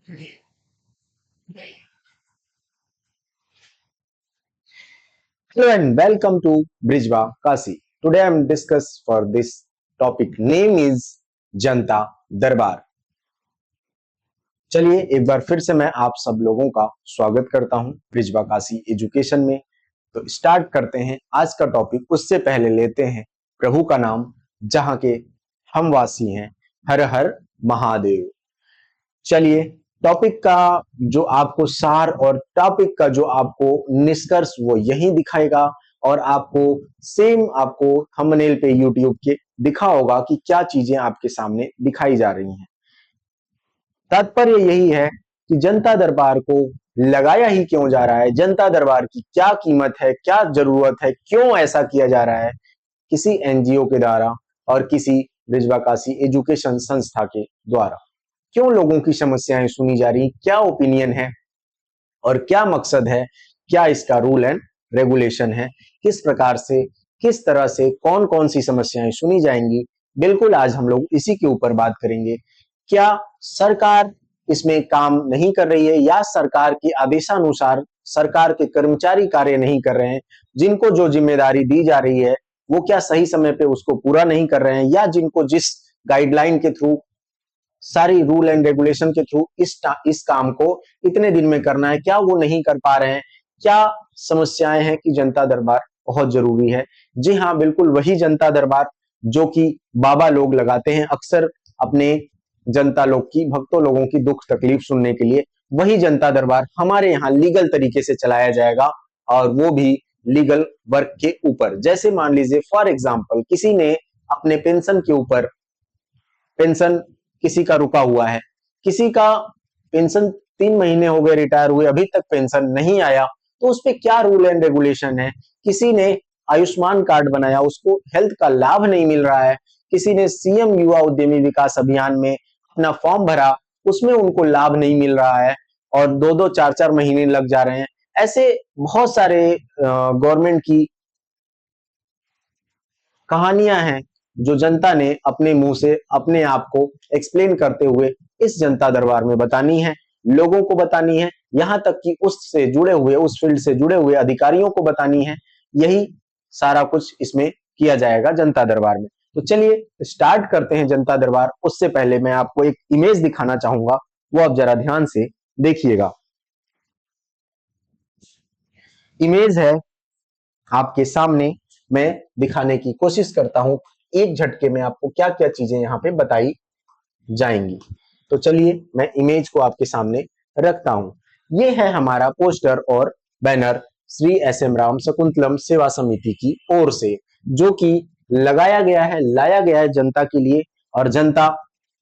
Hello and welcome to Brijwa Kasi. Today I am discuss for this topic. Name is जनता दरबार. चलिए एक बार फिर से मैं आप सब लोगों का स्वागत करता हूं ब्रिजवा काशी एजुकेशन में। तो स्टार्ट करते हैं आज का टॉपिक। उससे पहले लेते हैं प्रभु का नाम, जहां के हम वासी हैं। हर हर महादेव। चलिए टॉपिक का जो आपको सार और टॉपिक का जो आपको निष्कर्ष वो यही दिखाएगा, और आपको सेम आपको थंबनेल पे यूट्यूब के दिखा होगा कि क्या चीजें आपके सामने दिखाई जा रही हैं। तात्पर्य यही है कि जनता दरबार को लगाया ही क्यों जा रहा है, जनता दरबार की क्या कीमत है, क्या जरूरत है, क्यों ऐसा किया जा रहा है किसी एनजीओ के द्वारा और किसी ब्रिजवा काशी एजुकेशन संस्था के द्वारा। क्यों लोगों की समस्याएं सुनी जा रही, क्या ओपिनियन है और क्या मकसद है, क्या इसका रूल एंड रेगुलेशन है, किस प्रकार से, किस तरह से, कौन कौन सी समस्याएं सुनी जाएंगी, बिल्कुल आज हम लोग इसी के ऊपर बात करेंगे। क्या सरकार इसमें काम नहीं कर रही है, या सरकार के आदेशानुसार सरकार के कर्मचारी कार्य नहीं कर रहे हैं, जिनको जो जिम्मेदारी दी जा रही है वो क्या सही समय पे उसको पूरा नहीं कर रहे हैं, या जिनको जिस गाइडलाइन के थ्रू, सारी रूल एंड रेगुलेशन के थ्रू इस काम को इतने दिन में करना है, क्या वो नहीं कर पा रहे हैं। क्या समस्याएं हैं कि जनता दरबार बहुत जरूरी है। जी हाँ, बिल्कुल वही जनता दरबार जो कि बाबा लोग लगाते हैं अक्सर अपने जनता लोग की, भक्तों लोगों की दुख तकलीफ सुनने के लिए। वही जनता दरबार हमारे यहाँ लीगल तरीके से चलाया जाएगा, और वो भी लीगल वर्क के ऊपर। जैसे मान लीजिए फॉर एग्जाम्पल किसी ने अपने पेंशन के ऊपर, पेंशन किसी का रुका हुआ है, किसी का पेंशन 3 महीने हो गए रिटायर हुए, अभी तक पेंशन नहीं आया, तो उस पर क्या रूल एंड रेगुलेशन है। किसी ने आयुष्मान कार्ड बनाया, उसको हेल्थ का लाभ नहीं मिल रहा है। किसी ने सीएम युवा उद्यमी विकास अभियान में अपना फॉर्म भरा, उसमें उनको लाभ नहीं मिल रहा है, और 2-2 4-4 महीने लग जा रहे हैं। ऐसे बहुत सारे गवर्नमेंट की कहानियां हैं जो जनता ने अपने मुंह से अपने आप को एक्सप्लेन करते हुए इस जनता दरबार में बतानी है, लोगों को बतानी है, यहां तक कि उससे जुड़े हुए, उस फील्ड से जुड़े हुए अधिकारियों को बतानी है। यही सारा कुछ इसमें किया जाएगा जनता दरबार में। तो चलिए स्टार्ट करते हैं जनता दरबार। उससे पहले मैं आपको एक इमेज दिखाना चाहूंगा, वो आप जरा ध्यान से देखिएगा। इमेज है आपके सामने, मैं दिखाने की कोशिश करता हूं एक झटके में आपको क्या क्या चीजें यहाँ पे बताई जाएंगी। तो चलिए मैं इमेज को आपके सामने रखता हूं। ये है हमारा पोस्टर और बैनर श्री एस.एम. राम शकुंतलम सेवा समिति की ओर से, जो कि लगाया गया है, लाया गया है जनता के लिए, और जनता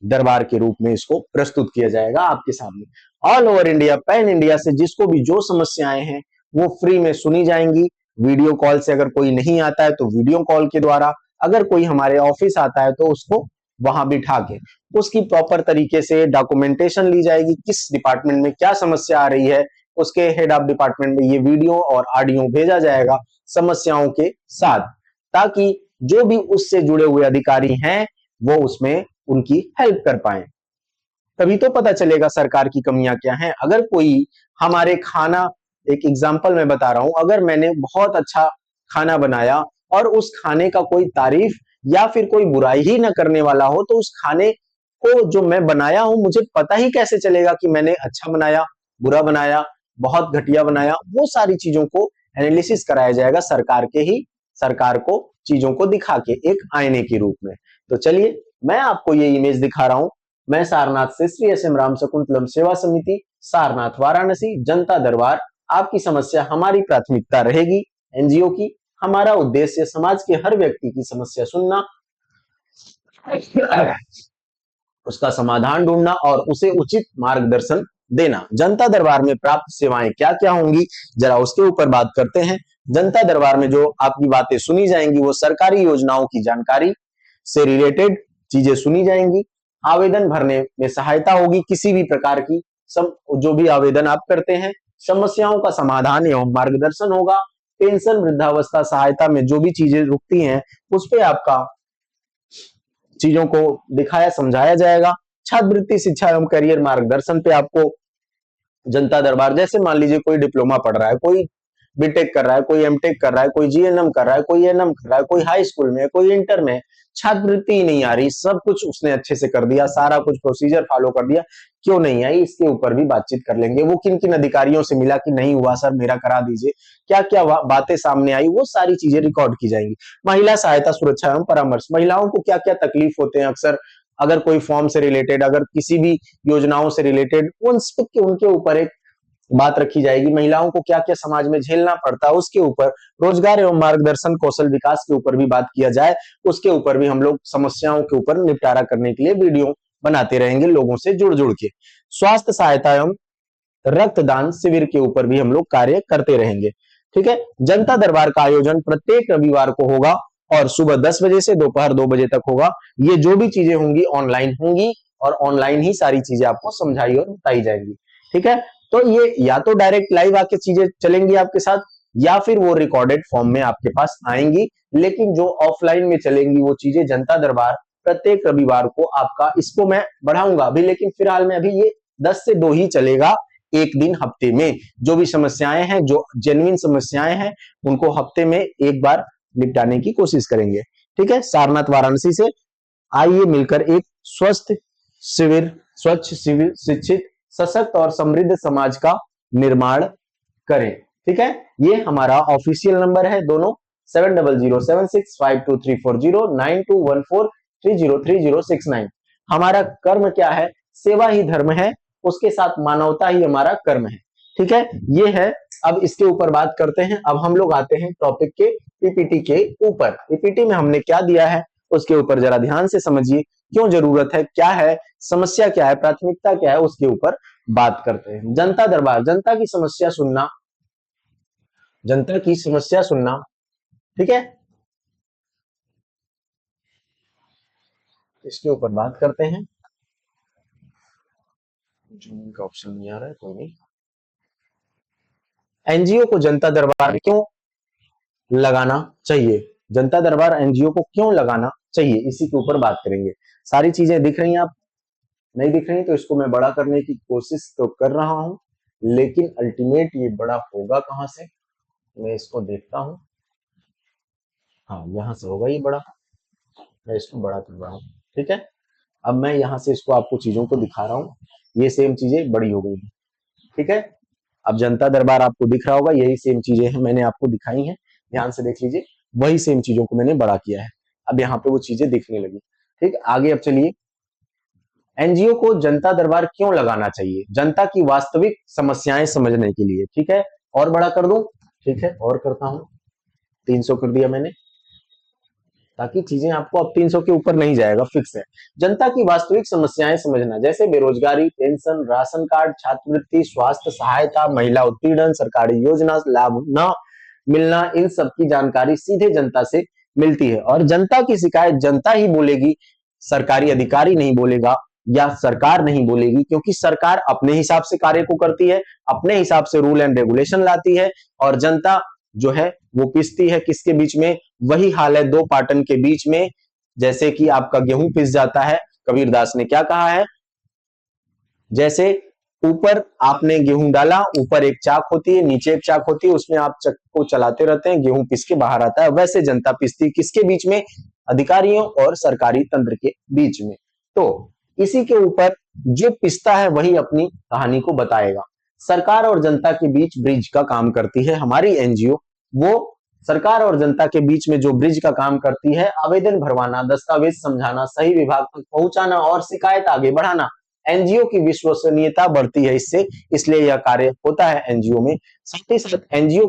दरबार के रूप में इसको प्रस्तुत किया जाएगा आपके सामने। All over India, pan India से जिसको भी जो समस्याएं हैं वो फ्री में सुनी जाएंगी। वीडियो कॉल से अगर कोई नहीं आता है तो वीडियो कॉल के द्वारा, अगर कोई हमारे ऑफिस आता है तो उसको वहां बिठा के उसकी प्रॉपर तरीके से डॉक्यूमेंटेशन ली जाएगी, किस डिपार्टमेंट में क्या समस्या आ रही है, उसके हेड ऑफ डिपार्टमेंट में ये वीडियो और ऑडियो भेजा जाएगा समस्याओं के साथ, ताकि जो भी उससे जुड़े हुए अधिकारी हैं वो उसमें उनकी हेल्प कर पाए। तभी तो पता चलेगा सरकार की कमियां क्या हैं। अगर कोई हमारे खाना, एक एग्जांपल मैं बता रहा हूं, अगर मैंने बहुत अच्छा खाना बनाया और उस खाने का कोई तारीफ या फिर कोई बुराई ही ना करने वाला हो, तो उस खाने को जो मैं बनाया हूं मुझे पता ही कैसे चलेगा कि मैंने अच्छा बनाया, बुरा बनाया, बहुत घटिया बनाया। वो सारी चीजों को एनालिसिस कराया जाएगा सरकार के ही, सरकार को चीजों को दिखा के एक आईने के रूप में। तो चलिए मैं आपको ये इमेज दिखा रहा हूं। मैं सारनाथ से श्री एस.एम. राम शकुंतलम सेवा समिति, सारनाथ वाराणसी, जनता दरबार। आपकी समस्या हमारी प्राथमिकता रहेगी एनजीओ की। हमारा उद्देश्य समाज के हर व्यक्ति की समस्या सुनना, उसका समाधान ढूंढना और उसे उचित मार्गदर्शन देना। जनता दरबार में प्राप्त सेवाएं क्या क्या होंगी, जरा उसके ऊपर बात करते हैं। जनता दरबार में जो आपकी बातें सुनी जाएंगी वो सरकारी योजनाओं की जानकारी से रिलेटेड चीजें सुनी जाएंगी। आवेदन भरने में सहायता होगी किसी भी प्रकार की, सब जो भी आवेदन आप करते हैं, समस्याओं का समाधान एवं मार्गदर्शन होगा। पेंशन, वृद्धावस्था सहायता में जो भी चीजें रुकती हैं उस पर आपका चीजों को दिखाया समझाया जाएगा। छात्रवृत्ति शिक्षा एवं करियर मार्गदर्शन पे आपको जनता दरबार, जैसे मान लीजिए कोई डिप्लोमा पढ़ रहा है, कोई बीटेक कर रहा है, कोई एमटेक कर रहा है, कोई जीएनएम कर रहा है, कोई एनएम कर रहा है, कोई हाई स्कूल में है, कोई इंटर में है, छात्रवृत्ति ही नहीं आ रही, सब कुछ उसने अच्छे से कर दिया, सारा कुछ प्रोसीजर फॉलो कर दिया, क्यों नहीं आई, इसके ऊपर भी बातचीत कर लेंगे। वो किन किन अधिकारियों से मिला कि नहीं हुआ सर मेरा करा दीजिए, क्या क्या बातें सामने आई, वो सारी चीजें रिकॉर्ड की जाएंगी। महिला सहायता सुरक्षा एवं परामर्श, महिलाओं को क्या क्या तकलीफ होते हैं अक्सर, अगर कोई फॉर्म से रिलेटेड, अगर किसी भी योजनाओं से रिलेटेड, उनके ऊपर एक बात रखी जाएगी। महिलाओं को क्या क्या समाज में झेलना पड़ता है उसके ऊपर, रोजगार एवं मार्गदर्शन कौशल विकास के ऊपर भी बात किया जाए, उसके ऊपर भी हम लोग समस्याओं के ऊपर निपटारा करने के लिए वीडियो बनाते रहेंगे लोगों से जुड़ जुड़ के। स्वास्थ्य सहायता एवं रक्तदान शिविर के ऊपर भी हम लोग कार्य करते रहेंगे। ठीक है, जनता दरबार का आयोजन प्रत्येक रविवार को होगा और सुबह 10 बजे से दोपहर 2 बजे तक होगा। ये जो भी चीजें होंगी ऑनलाइन होंगी और ऑनलाइन ही सारी चीजें आपको समझाई और बताई जाएंगी। ठीक है, तो ये या तो डायरेक्ट लाइव आके चीजें चलेंगी आपके साथ, या फिर वो रिकॉर्डेड फॉर्म में आपके पास आएंगी, लेकिन जो ऑफलाइन में चलेंगी वो चीजें जनता दरबार प्रत्येक रविवार को आपका, इसको मैं बढ़ाऊंगा अभी, लेकिन फिलहाल में अभी ये 10 से 2 ही चलेगा एक दिन हफ्ते में। जो भी समस्याएं हैं, जो जेन्युइन समस्याएं हैं, उनको हफ्ते में एक बार निपटाने की कोशिश करेंगे। ठीक है, सारनाथ वाराणसी से आइए मिलकर एक स्वस्थ शिविर, स्वच्छ शिविर, शिक्षित सशक्त और समृद्ध समाज का निर्माण करें। ठीक है, ये हमारा ऑफिशियल नंबर है दोनों, 7007652340, 9214303069। हमारा कर्म क्या है, सेवा ही धर्म है, उसके साथ मानवता ही हमारा कर्म है। ठीक है, ये है। अब इसके ऊपर बात करते हैं। अब हम लोग आते हैं टॉपिक के पीपीटी के ऊपर। पीपीटी में हमने क्या दिया है उसके ऊपर जरा ध्यान से समझिए, क्यों जरूरत है, क्या है समस्या, क्या है प्राथमिकता, क्या है, उसके ऊपर बात करते हैं। जनता दरबार, जनता की समस्या सुनना, जनता की समस्या सुनना। ठीक है, इसके ऊपर बात करते हैं। जूम का ऑप्शन नहीं आ रहा है, कोई नहीं। एनजीओ को जनता दरबार क्यों लगाना चाहिए, जनता दरबार एनजीओ को क्यों लगाना चाहिए, इसी के ऊपर बात करेंगे। सारी चीजें दिख रही हैं, आप नहीं दिख रही तो इसको मैं बड़ा करने की कोशिश तो कर रहा हूं, लेकिन अल्टीमेट ये बड़ा होगा कहां से, मैं इसको देखता हूं। हाँ, यहां से होगा ये बड़ा, मैं इसको बड़ा कर रहा हूं। ठीक है, अब मैं यहां से इसको आपको चीजों को दिखा रहा हूं, ये सेम चीजें बड़ी हो गई है। ठीक है, अब जनता दरबार आपको दिख रहा होगा, यही सेम चीजें हैं मैंने आपको दिखाई हैं, ध्यान से देख लीजिए, वही सेम चीजों को मैंने बड़ा किया है, अब यहाँ पे वो चीजें दिखने लगी। ठीक, आगे अब चलिए, एनजीओ को जनता दरबार क्यों लगाना चाहिए, जनता की वास्तविक समस्याएं समझने के लिए। ठीक है, और बड़ा कर दूं, ठीक है, और करता हूं, 300 कर दिया मैंने, ताकि चीजें आपको अब 300 के ऊपर नहीं जाएगा, फिक्स है। जनता की वास्तविक समस्याएं समझना, जैसे बेरोजगारी, पेंशन, राशन कार्ड, छात्रवृत्ति, स्वास्थ्य सहायता, महिला उत्पीड़न, सरकारी योजना लाभ न मिलना, इन सब की जानकारी सीधे जनता से मिलती है और जनता की शिकायत जनता ही बोलेगी, सरकारी अधिकारी नहीं बोलेगा या सरकार नहीं बोलेगी, क्योंकि सरकार अपने हिसाब से कार्य को करती है, अपने हिसाब से रूल एंड रेगुलेशन लाती है, और जनता जो है वो पिसती है किसके बीच में, वही हाल है दो पाटन के बीच में। जैसे कि आपका गेहूं पिस जाता है, कबीरदास ने क्या कहा है, जैसे ऊपर आपने गेहूं डाला, ऊपर एक चाक होती है, नीचे एक चाक होती है, उसमें आप चक को चलाते रहते हैं, गेहूं पिस के बाहर आता है, वैसे जनता पिसती किसके बीच में, अधिकारियों और सरकारी तंत्र के बीच में। तो इसी के ऊपर जो पिसता है वही अपनी कहानी को बताएगा। सरकार और जनता के बीच ब्रिज का काम करती है हमारी एनजीओ, वो सरकार और जनता के बीच में जो ब्रिज का काम करती है, आवेदन भरवाना, दस्तावेज समझाना, सही विभाग तक पहुंचाना और शिकायत आगे बढ़ाना। एनजीओ की विश्वसनीयता बढ़ती है इससे, इसलिए यह कार्य होता है एनजीओ में। साथ ही साथ एनजीओ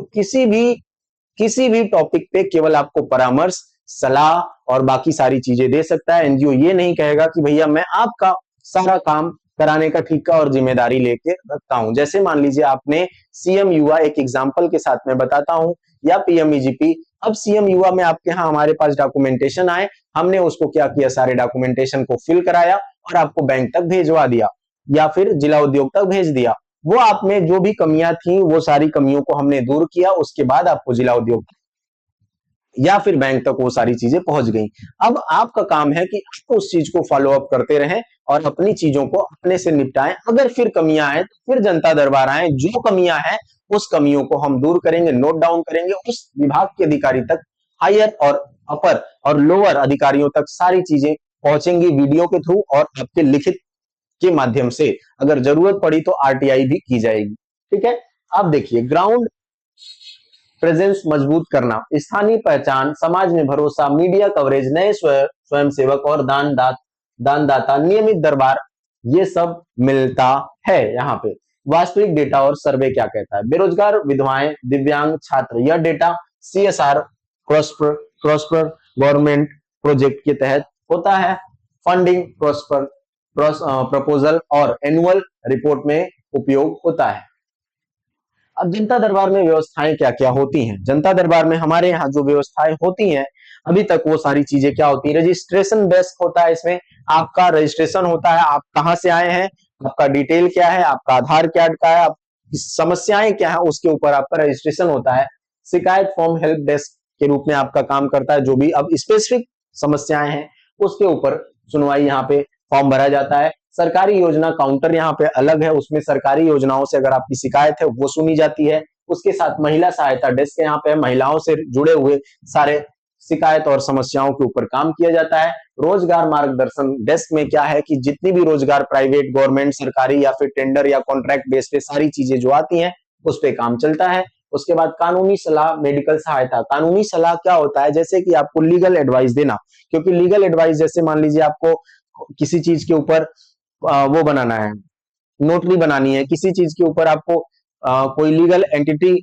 किसी भी टॉपिक पे केवल आपको परामर्श, सलाह और बाकी सारी चीजें दे सकता है। एनजीओ ये नहीं कहेगा कि भैया मैं आपका सारा काम कराने का ठेका और जिम्मेदारी लेके रखता हूं। जैसे मान लीजिए आपने सीएम युवा, एक एग्जांपल के साथ मैं बताता हूं, या पीएमईजीपी। अब सीएम युवा में आपके यहाँ हमारे पास डॉक्यूमेंटेशन आए, हमने उसको क्या किया, सारे डॉक्यूमेंटेशन को फिल कराया और आपको बैंक तक भेजवा दिया या फिर जिला उद्योग तक भेज दिया। वो आप में जो भी कमियां थी वो सारी कमियों को हमने दूर किया, उसके बाद आपको जिला उद्योग या फिर बैंक तक वो सारी चीजें पहुंच गई। अब आपका काम है कि आप उस चीज को फॉलो अप करते रहें और अपनी चीजों को अपने से निपटाएं। अगर फिर कमियां आए तो फिर जनता दरबार आए, जो कमियां हैं उस कमियों को हम दूर करेंगे, नोट डाउन करेंगे, उस विभाग के अधिकारी तक, हायर और अपर और लोअर अधिकारियों तक सारी चीजें पहुंचेंगी वीडियो के थ्रू और आपके लिखित के माध्यम से। अगर जरूरत पड़ी तो आरटीआई भी की जाएगी। ठीक है, अब देखिए, ग्राउंड प्रेजेंस मजबूत करना, स्थानीय पहचान, समाज में भरोसा, मीडिया कवरेज, नए स्वयंसेवक और दानदाता, नियमित दरबार, ये सब मिलता है यहाँ पे। वास्तविक डेटा और सर्वे क्या कहता है? बेरोजगार, विधवाएं, दिव्यांग, छात्र, यह डेटा सीएसआर क्रॉसपर गवर्नमेंट प्रोजेक्ट के तहत होता है। फंडिंग प्रपोजल और एनुअल रिपोर्ट में उपयोग होता है। अब जनता दरबार में व्यवस्थाएं क्या क्या होती हैं? जनता दरबार में हमारे यहाँ जो व्यवस्थाएं होती हैं अभी तक, वो सारी चीजें क्या होती है? रजिस्ट्रेशन डेस्क होता है, इसमें आपका रजिस्ट्रेशन होता है, आप कहाँ से आए हैं, आपका डिटेल क्या है, आपका आधार कार्ड क्या है, आप समस्याएं क्या है, उसके ऊपर आपका रजिस्ट्रेशन होता है। शिकायत फॉर्म हेल्प डेस्क के रूप में आपका काम करता है, जो भी अब स्पेसिफिक समस्याएं हैं उसके ऊपर सुनवाई यहाँ पे फॉर्म भरा जाता है। सरकारी योजना काउंटर यहाँ पे अलग है, उसमें सरकारी योजनाओं से अगर आपकी शिकायत है वो सुनी जाती है। उसके साथ महिला सहायता डेस्क यहाँ पे महिलाओं से जुड़े हुए सारे शिकायत और समस्याओं के ऊपर काम किया जाता है। रोजगार मार्गदर्शन डेस्क में क्या है कि जितनी भी रोजगार प्राइवेट, गवर्नमेंट, सरकारी या फिर टेंडर या कॉन्ट्रैक्ट बेस पे सारी चीजें जो आती हैं उस पे काम चलता है। उसके बाद कानूनी सलाह, मेडिकल सहायता। कानूनी सलाह क्या होता है? जैसे कि आपको लीगल एडवाइस देना, क्योंकि लीगल एडवाइस जैसे मान लीजिए आपको किसी चीज के ऊपर वो बनाना है, नोटरी बनानी है, किसी चीज के ऊपर आपको कोई लीगल एंटिटी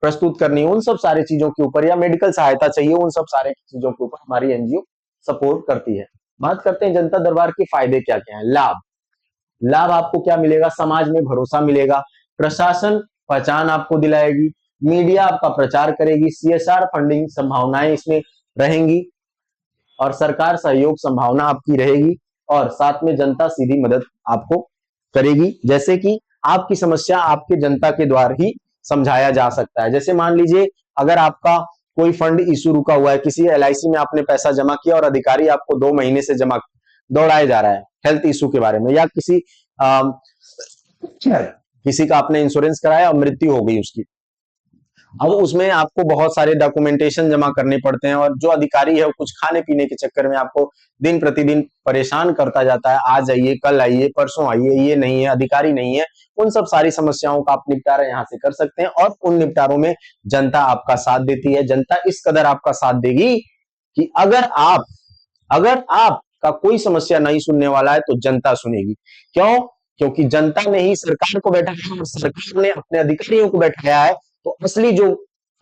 प्रस्तुत करनी है, उन सब सारे चीजों के ऊपर, या मेडिकल सहायता चाहिए, उन सब सारे चीजों के ऊपर हमारी एनजीओ सपोर्ट करती है। बात करते हैं जनता दरबार के फायदे क्या क्या है। लाभ, लाभ आपको क्या मिलेगा? समाज में भरोसा मिलेगा, प्रशासन पहचान आपको दिलाएगी, मीडिया आपका प्रचार करेगी, सीएसआर फंडिंग संभावनाएं इसमें रहेंगी और सरकार सहयोग संभावना आपकी रहेगी, और साथ में जनता सीधी मदद आपको करेगी। जैसे कि आपकी समस्या आपके जनता के द्वारा ही समझाया जा सकता है। जैसे मान लीजिए अगर आपका कोई फंड इशू रुका हुआ है, किसी एलआईसी में आपने पैसा जमा किया और अधिकारी आपको 2 महीने से जमा दौड़ाया जा रहा है हेल्थ इशू के बारे में, या किसी का आपने इंश्योरेंस कराया और मृत्यु हो गई उसकी, अब उसमें आपको बहुत सारे डॉक्यूमेंटेशन जमा करने पड़ते हैं, और जो अधिकारी है वो कुछ खाने पीने के चक्कर में आपको दिन प्रतिदिन परेशान करता जाता है, आज आइए, कल आइए, परसों आइए, ये नहीं है, अधिकारी नहीं है। उन सब सारी समस्याओं का आप निपटारा यहाँ से कर सकते हैं, और उन निपटारों में जनता आपका साथ देती है। जनता इस कदर आपका साथ देगी कि अगर आपका कोई समस्या नहीं सुनने वाला है तो जनता सुनेगी। क्यों? क्योंकि जनता ने ही सरकार को बैठाया है और सरकार ने अपने अधिकारियों को बैठाया है, तो असली जो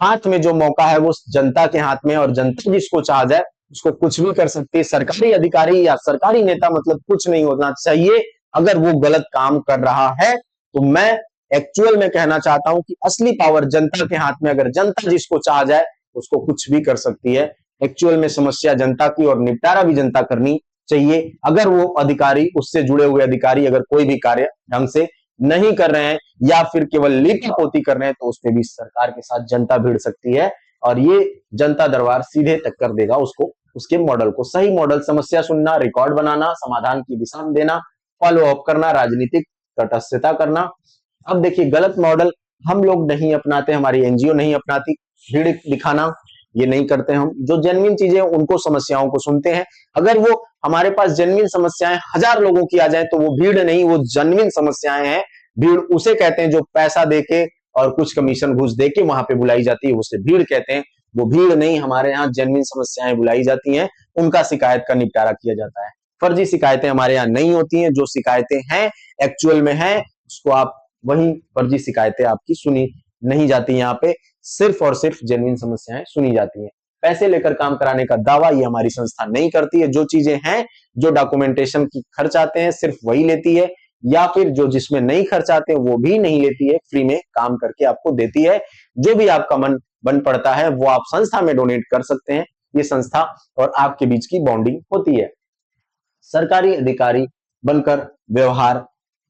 हाथ में जो मौका है वो जनता के हाथ में, और जनता जिसको चाह जाए उसको कुछ भी कर सकती है। सरकारी अधिकारी या सरकारी नेता मतलब कुछ नहीं होना चाहिए। अगर वो गलत काम कर रहा है तो मैं एक्चुअल में कहना चाहता हूं कि असली पावर जनता के हाथ में, अगर जनता जिसको चाह जाए उसको कुछ भी कर सकती है। एक्चुअल में समस्या जनता की और निपटारा भी जनता करनी चाहिए। अगर वो अधिकारी, उससे जुड़े हुए अधिकारी अगर कोई भी कार्य ढंग से नहीं कर रहे हैं या फिर केवल लीपापोती कर रहे हैं तो उसपे भी सरकार के साथ जनता भिड़ सकती है, और ये जनता दरबार सीधे टक्कर देगा उसको, उसके मॉडल को। सही मॉडल, समस्या सुनना, रिकॉर्ड बनाना, समाधान की दिशा में देना, फॉलो अप करना, राजनीतिक तटस्थता करना। अब देखिए, गलत मॉडल हम लोग नहीं अपनाते, हमारी एनजीओ नहीं अपनाती। भीड़ दिखाना ये नहीं करते हम। जो जेन्युइन चीजें उनको, समस्याओं को सुनते हैं। अगर वो हमारे पास जेन्युइन समस्याएं 1000 लोगों की आ जाए तो वो भीड़ नहीं, वो जेन्युइन समस्याएं हैं। भीड़ उसे कहते हैं जो पैसा देके और कुछ कमीशन घूस देके वहां पे बुलाई जाती है, उसे भीड़ कहते हैं। वो भीड़ नहीं, हमारे यहाँ जेन्युइन समस्याएं बुलाई जाती हैं, उनका शिकायत का निपटारा किया जाता है। फर्जी शिकायतें हमारे यहाँ नहीं होती हैं। जो शिकायतें हैं, एक्चुअल में है, उसको आप वही फर्जी शिकायतें आपकी सुनी नहीं जाती। यहाँ पे सिर्फ और सिर्फ जेन्युइन समस्याएं सुनी जाती हैं। पैसे लेकर काम कराने का दावा ये हमारी संस्था नहीं करती है। जो चीजें हैं, जो डॉक्यूमेंटेशन की खर्च आते हैं, सिर्फ वही लेती है, या फिर जो जिसमें नहीं खर्च आते हैं वो भी नहीं लेती है, फ्री में काम करके आपको देती है। जो भी आपका मन बन पड़ता है वो आप संस्था में डोनेट कर सकते हैं। ये संस्था और आपके बीच की बॉन्डिंग होती है। सरकारी अधिकारी बनकर व्यवहार,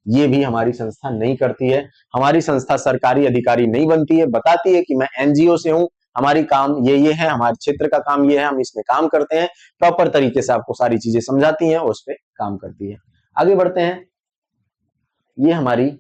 ये भी हमारी संस्था नहीं करती है। हमारी संस्था सरकारी अधिकारी नहीं बनती है, बताती है कि मैं एनजीओ से हूं, हमारी काम ये है, हमारे क्षेत्र का काम ये है, हम इसमें काम करते हैं, प्रॉपर तरीके से आपको सारी चीजें समझाती हैं और उस पर काम करती है। आगे बढ़ते हैं। ये हमारी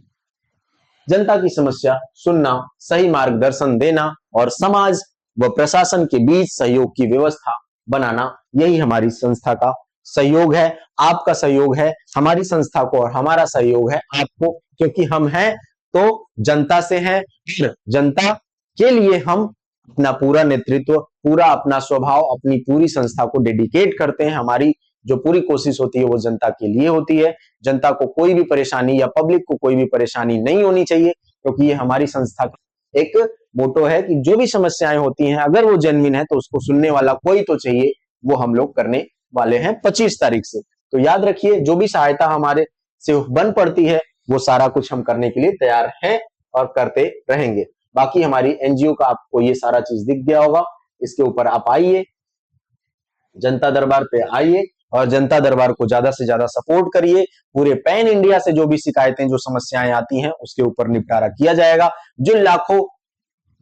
जनता की समस्या सुनना, सही मार्गदर्शन देना और समाज व प्रशासन के बीच सहयोग की व्यवस्था बनाना, यही हमारी संस्था का सहयोग है, आपका सहयोग है, हमारी संस्था को और हमारा सहयोग है आपको, क्योंकि हम हैं तो जनता से हैं, जनता के लिए हम अपना पूरा नेतृत्व, पूरा अपना स्वभाव, अपनी पूरी संस्था को डेडिकेट करते हैं। हमारी जो पूरी कोशिश होती है वो जनता के लिए होती है। जनता को कोई भी परेशानी या पब्लिक को कोई भी परेशानी नहीं होनी चाहिए, क्योंकि ये हमारी संस्था का एक मोटो है कि जो भी समस्याएं होती हैं अगर वो जेन्युइन है तो उसको सुनने वाला कोई तो चाहिए, वो हम लोग करने वाले हैं 25 तारीख से। तो याद रखिए, जो भी सहायता हमारे से बन पड़ती है वो सारा कुछ हम करने के लिए तैयार हैं और करते रहेंगे। बाकी हमारी एनजीओ का आपको ये सारा चीज दिख गया होगा, इसके ऊपर आप आइए, जनता दरबार पे आइए और जनता दरबार को ज्यादा से ज्यादा सपोर्ट करिए। पूरे पैन इंडिया से जो भी शिकायतें, जो समस्याएं आती हैं उसके ऊपर निपटारा किया जाएगा। जो लाखों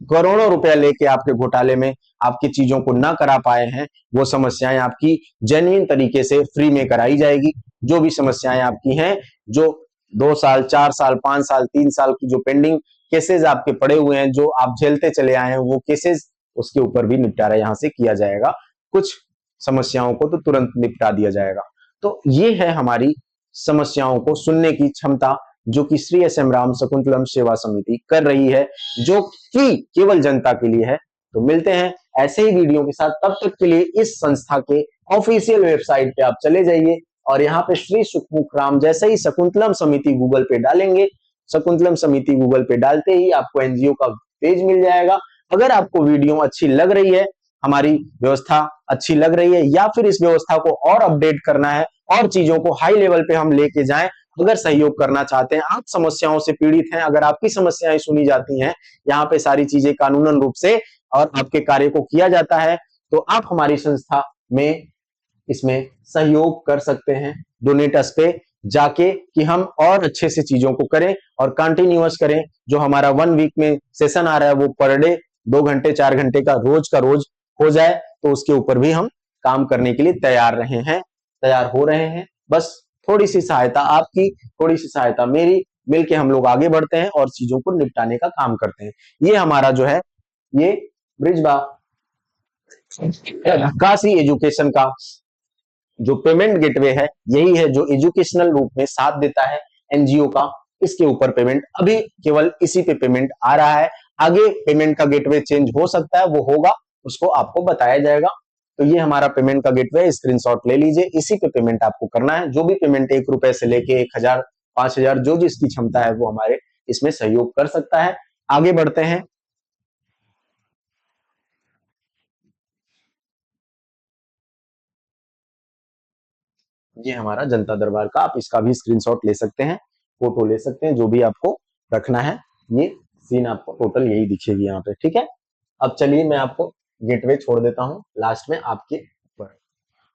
करोड़ों रुपया लेके आपके घोटाले में आपकी चीजों को ना करा पाए हैं, वो समस्याएं आपकी जेन्युइन तरीके से फ्री में कराई जाएगी। जो भी समस्याएं आपकी हैं, जो 2 साल 4 साल 5 साल 3 साल की जो पेंडिंग केसेस आपके पड़े हुए हैं, जो आप झेलते चले आए हैं, वो केसेस, उसके ऊपर भी निपटारा यहां से किया जाएगा। कुछ समस्याओं को तो तुरंत निपटा दिया जाएगा। तो ये है हमारी समस्याओं को सुनने की क्षमता, जो कि श्री एस एम राम शकुंतलम सेवा समिति कर रही है, जो कि केवल जनता के लिए है। तो मिलते हैं ऐसे ही वीडियो के साथ, तब तक के लिए इस संस्था के ऑफिशियल वेबसाइट पे आप चले जाइए और यहाँ पे श्री सुखमुख राम, जैसे ही शकुंतलम समिति गूगल पे डालेंगे, शकुंतलम समिति गूगल पे डालते ही आपको एनजीओ का पेज मिल जाएगा। अगर आपको वीडियो अच्छी लग रही है, हमारी व्यवस्था अच्छी लग रही है, या फिर इस व्यवस्था को और अपडेट करना है और चीजों को हाई लेवल पे हम लेके जाएं, अगर सहयोग करना चाहते हैं, आप समस्याओं से पीड़ित हैं, अगर आपकी समस्याएं सुनी जाती हैं, यहाँ पे सारी चीजें कानूनन रूप से और आपके कार्य को किया जाता है, तो आप हमारी संस्था में इसमें सहयोग कर सकते हैं। डोनेटस पे जाके कि हम और अच्छे से चीजों को करें और कंटिन्यूअस करें। जो हमारा 1 वीक में सेशन आ रहा है वो पर डे 2 घंटे 4 घंटे का रोज हो जाए, तो उसके ऊपर भी हम काम करने के लिए तैयार रहे हैं, तैयार हो रहे हैं। बस थोड़ी सी सहायता आपकी, थोड़ी सी सहायता मेरी, मिलके हम लोग आगे बढ़ते हैं और चीजों को निपटाने का काम करते हैं। ये हमारा जो है, ये ब्रिजबा काशी एजुकेशन का जो पेमेंट गेटवे है, यही है जो एजुकेशनल रूप में साथ देता है एनजीओ का। इसके ऊपर पेमेंट अभी केवल इसी पे पेमेंट आ रहा है, आगे पेमेंट का गेटवे चेंज हो सकता है, वो होगा, उसको आपको बताया जाएगा। तो ये हमारा पेमेंट का गेटवे, स्क्रीनशॉट ले लीजिए, इसी पे पेमेंट आपको करना है। जो भी पेमेंट 1 रुपए से लेके 1,000 5,000 जो जिसकी क्षमता है वो हमारे इसमें सहयोग कर सकता है। आगे बढ़ते हैं। ये हमारा जनता दरबार का, आप इसका भी स्क्रीनशॉट ले सकते हैं, फोटो ले सकते हैं, जो भी आपको रखना है। ये सीन आपको टोटल यही दिखेगी यहाँ पे, ठीक है। अब चलिए मैं आपको गेटवे छोड़ देता हूँ लास्ट में आपके ऊपर,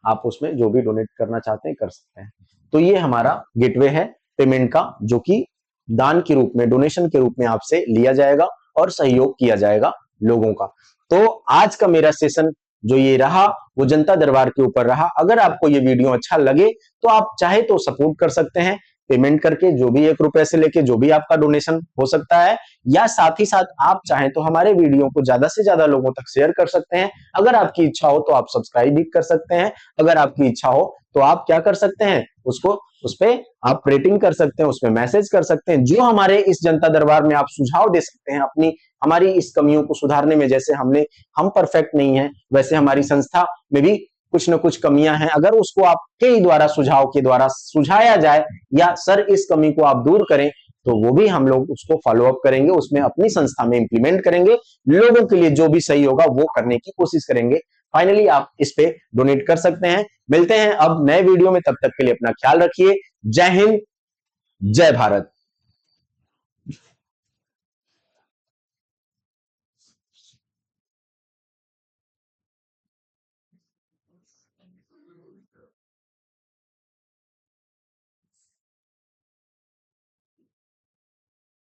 आप उसमें जो भी डोनेट करना चाहते हैं कर सकते हैं। तो ये हमारा गेटवे है पेमेंट का, जो कि दान के रूप में, डोनेशन के रूप में आपसे लिया जाएगा और सहयोग किया जाएगा लोगों का। तो आज का मेरा सेशन जो ये रहा वो जनता दरबार के ऊपर रहा। अगर आपको ये वीडियो अच्छा लगे तो आप चाहे तो सपोर्ट कर सकते हैं पेमेंट करके, जो भी 1 रुपए से लेके जो भी आपका डोनेशन हो सकता है, या साथ ही साथ आप चाहें तो हमारे वीडियो को ज्यादा से ज्यादा लोगों तक शेयर कर सकते हैं। अगर आपकी इच्छा हो तो आप सब्सक्राइब भी कर सकते हैं। अगर आपकी इच्छा हो तो आप क्या कर सकते हैं, उसको उस पे आप रेटिंग कर सकते हैं, उसमें मैसेज कर सकते हैं, जो हमारे इस जनता दरबार में आप सुझाव दे सकते हैं अपनी, हमारी इस कमियों को सुधारने में। जैसे हम परफेक्ट नहीं है, वैसे हमारी संस्था में भी कुछ न कुछ कमियां हैं, अगर उसको आपके ही द्वारा सुझाव के द्वारा सुझाया जाए, या सर इस कमी को आप दूर करें, तो वो भी हम लोग उसको फॉलो अप करेंगे, उसमें अपनी संस्था में इंप्लीमेंट करेंगे, लोगों के लिए जो भी सही होगा वो करने की कोशिश करेंगे। फाइनली आप इस पे डोनेट कर सकते हैं। मिलते हैं अब नए वीडियो में, तब तक के लिए अपना ख्याल रखिए। जय हिंद, जय भारत।